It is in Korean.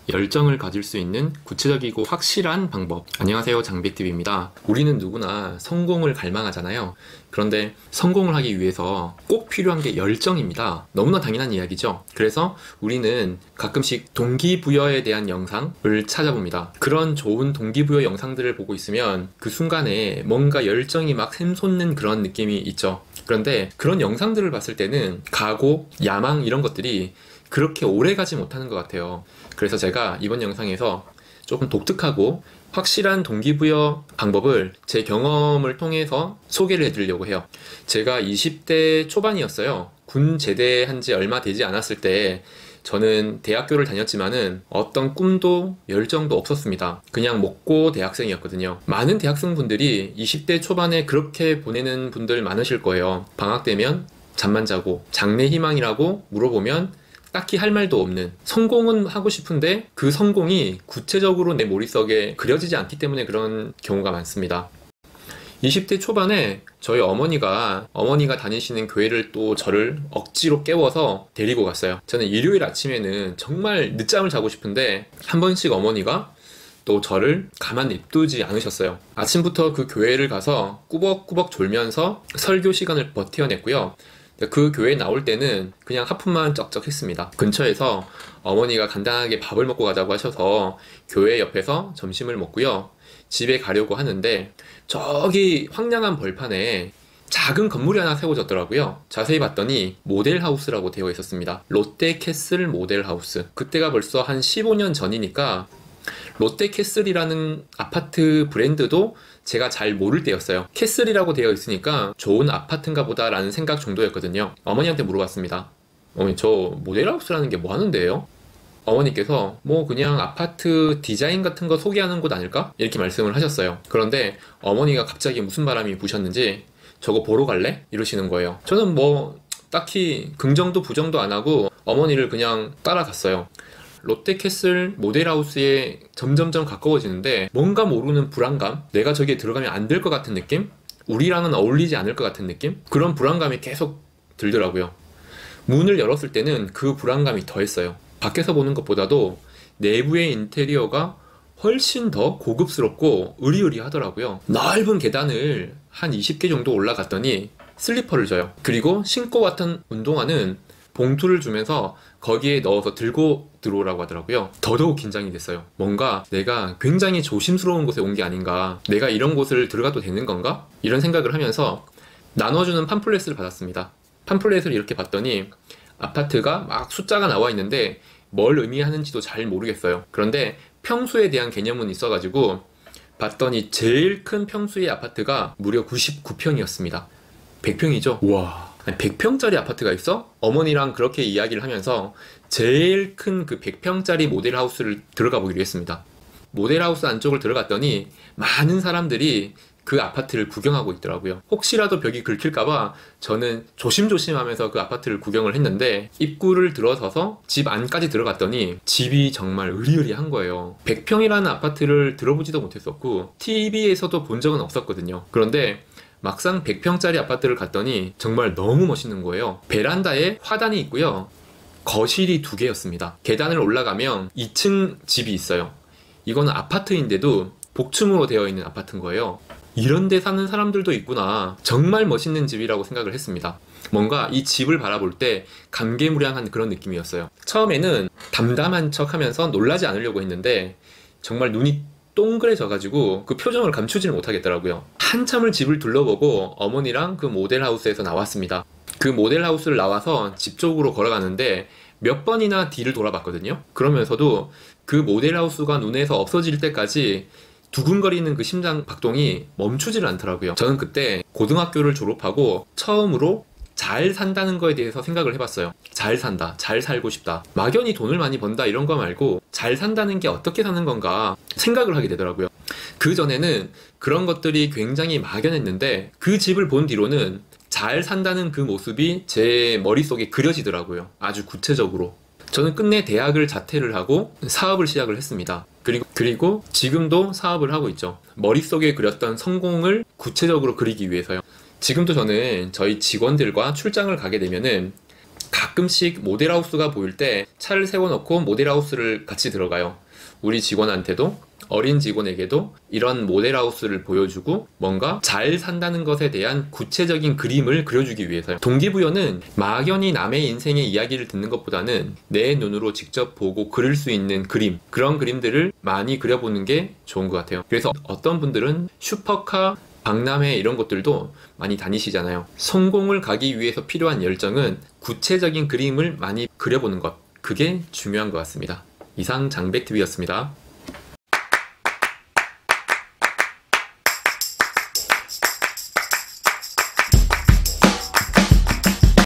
열정을 가질 수 있는 구체적이고 확실한 방법. 안녕하세요, 장백TV입니다. 우리는 누구나 성공을 갈망하잖아요. 그런데 성공을 하기 위해서 꼭 필요한 게 열정입니다. 너무나 당연한 이야기죠. 그래서 우리는 가끔씩 동기부여에 대한 영상을 찾아봅니다. 그런 좋은 동기부여 영상들을 보고 있으면 그 순간에 뭔가 열정이 막 샘솟는 그런 느낌이 있죠. 그런데 그런 영상들을 봤을 때는 각오, 야망 이런 것들이 그렇게 오래 가지 못하는 것 같아요. 그래서 제가 이번 영상에서 조금 독특하고 확실한 동기부여 방법을 제 경험을 통해서 소개를 해드리려고 해요. 제가 20대 초반이었어요. 군 제대한 지 얼마 되지 않았을 때 저는 대학교를 다녔지만은 어떤 꿈도 열정도 없었습니다. 그냥 먹고 대학생이었거든요. 많은 대학생분들이 20대 초반에 그렇게 보내는 분들 많으실 거예요. 방학 되면 잠만 자고 장래 희망이라고 물어보면 딱히 할 말도 없는, 성공은 하고 싶은데 그 성공이 구체적으로 내 머릿속에 그려지지 않기 때문에 그런 경우가 많습니다. 20대 초반에 저희 어머니가 다니시는 교회를 또 저를 억지로 깨워서 데리고 갔어요. 저는 일요일 아침에는 정말 늦잠을 자고 싶은데 한 번씩 어머니가 또 저를 가만 냅두지 않으셨어요. 아침부터 그 교회를 가서 꾸벅꾸벅 졸면서 설교 시간을 버텨냈고요. 그 교회에 나올 때는 그냥 하품만 쩍쩍 했습니다. 근처에서 어머니가 간단하게 밥을 먹고 가자고 하셔서 교회 옆에서 점심을 먹고요. 집에 가려고 하는데 저기 황량한 벌판에 작은 건물이 하나 세워졌더라고요. 자세히 봤더니 모델하우스라고 되어 있었습니다. 롯데캐슬 모델하우스. 그때가 벌써 한 15년 전이니까 롯데캐슬이라는 아파트 브랜드도 제가 잘 모를 때였어요. 캐슬이라고 되어 있으니까 좋은 아파트인가 보다 라는 생각 정도였거든요. 어머니한테 물어봤습니다. 어머니, 저 모델하우스라는 게 뭐 하는데요? 어머니께서 뭐 그냥 아파트 디자인 같은 거 소개하는 곳 아닐까? 이렇게 말씀을 하셨어요. 그런데 어머니가 갑자기 무슨 바람이 부셨는지 저거 보러 갈래? 이러시는 거예요. 저는 뭐 딱히 긍정도 부정도 안 하고 어머니를 그냥 따라갔어요. 롯데캐슬 모델하우스에 점점점 가까워지는데 뭔가 모르는 불안감? 내가 저기에 들어가면 안 될 것 같은 느낌? 우리랑은 어울리지 않을 것 같은 느낌? 그런 불안감이 계속 들더라고요. 문을 열었을 때는 그 불안감이 더했어요. 밖에서 보는 것보다도 내부의 인테리어가 훨씬 더 고급스럽고 으리으리하더라고요. 넓은 계단을 한 20개 정도 올라갔더니 슬리퍼를 줘요. 그리고 신고 왔던 운동화는 봉투를 주면서 거기에 넣어서 들고 들어오라고 하더라고요. 더더욱 긴장이 됐어요. 뭔가 내가 굉장히 조심스러운 곳에 온 게 아닌가, 내가 이런 곳을 들어가도 되는 건가? 이런 생각을 하면서 나눠주는 팜플렛을 받았습니다. 팜플렛을 이렇게 봤더니 아파트가 막 숫자가 나와 있는데 뭘 의미하는지도 잘 모르겠어요. 그런데 평수에 대한 개념은 있어가지고 봤더니 제일 큰 평수의 아파트가 무려 99평이었습니다. 100평이죠? 우와, 100평짜리 아파트가 있어? 어머니랑 그렇게 이야기를 하면서 제일 큰 그 100평짜리 모델하우스를 들어가 보기로 했습니다. 모델하우스 안쪽을 들어갔더니 많은 사람들이 그 아파트를 구경하고 있더라고요. 혹시라도 벽이 긁힐까봐 저는 조심조심 하면서 그 아파트를 구경을 했는데 입구를 들어서서 집 안까지 들어갔더니 집이 정말 으리으리한 거예요. 100평이라는 아파트를 들어보지도 못했었고 TV에서도 본 적은 없었거든요. 그런데 막상 100평짜리 아파트를 갔더니 정말 너무 멋있는 거예요. 베란다에 화단이 있고요. 거실이 2개였습니다. 계단을 올라가면 2층 집이 있어요. 이거는 아파트인데도 복층으로 되어 있는 아파트인 거예요. 이런 데 사는 사람들도 있구나. 정말 멋있는 집이라고 생각을 했습니다. 뭔가 이 집을 바라볼 때 감개무량한 그런 느낌이었어요. 처음에는 담담한 척 하면서 놀라지 않으려고 했는데 정말 눈이 동그래져가지고 그 표정을 감추지를 못하겠더라고요. 한참을 집을 둘러보고 어머니랑 그 모델하우스에서 나왔습니다. 그 모델하우스를 나와서 집 쪽으로 걸어가는데 몇 번이나 뒤를 돌아봤거든요. 그러면서도 그 모델하우스가 눈에서 없어질 때까지 두근거리는 그 심장 박동이 멈추질 않더라고요. 저는 그때 고등학교를 졸업하고 처음으로 잘 산다는 거에 대해서 생각을 해봤어요. 잘 산다, 잘 살고 싶다, 막연히 돈을 많이 번다 이런 거 말고 잘 산다는 게 어떻게 사는 건가 생각을 하게 되더라고요. 그 전에는 그런 것들이 굉장히 막연했는데 그 집을 본 뒤로는 잘 산다는 그 모습이 제 머릿속에 그려지더라고요. 아주 구체적으로. 저는 끝내 대학을 자퇴를 하고 사업을 시작을 했습니다. 그리고 지금도 사업을 하고 있죠. 머릿속에 그렸던 성공을 구체적으로 그리기 위해서요. 지금도 저는 저희 직원들과 출장을 가게 되면은 가끔씩 모델하우스가 보일 때 차를 세워놓고 모델하우스를 같이 들어가요. 우리 직원한테도 어린 직원에게도 이런 모델하우스를 보여주고 뭔가 잘 산다는 것에 대한 구체적인 그림을 그려주기 위해서요. 동기부여는 막연히 남의 인생의 이야기를 듣는 것보다는 내 눈으로 직접 보고 그릴 수 있는 그림, 그런 그림들을 많이 그려보는 게 좋은 것 같아요. 그래서 어떤 분들은 슈퍼카, 박람회 이런 것들도 많이 다니시잖아요. 성공을 가기 위해서 필요한 열정은 구체적인 그림을 많이 그려보는 것, 그게 중요한 것 같습니다. 이상 장백TV였습니다.